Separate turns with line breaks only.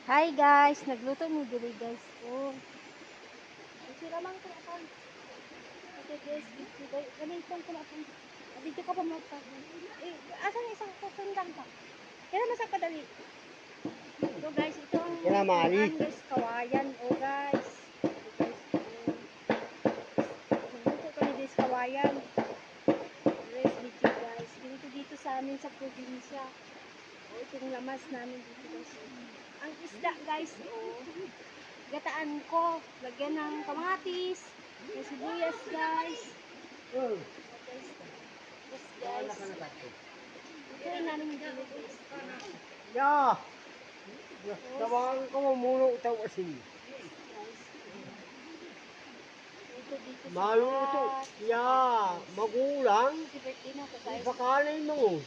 Hi guys, nagluto mo dili guys. Oh. Sira man ko ako. Okay guys, dito guys. Gamiton ko na ako. Dito ka pa mo pa. Eh, asan isang kusundang pa? Kaya masa kadali. So guys, ito ang
Kaya mali.
guys, kawayan. Oh guys. Nagluto kami guys, kawayan. Guys, dito sa amin sa probinsya. Oh, itong lamas namin dito guys. Ang isda guys, oh. Gataan ko. Lagyan ng kamatis. Ng sibuyas guys.
Oh,
Guys. Yes guys. Ito rin namin dito guys.
ya. Tawagan ko mo muna utaw asin.
Guys. Ito dito sa
Maluto. Ya, magulang.
birthday na to guys.
Ipakalay mo.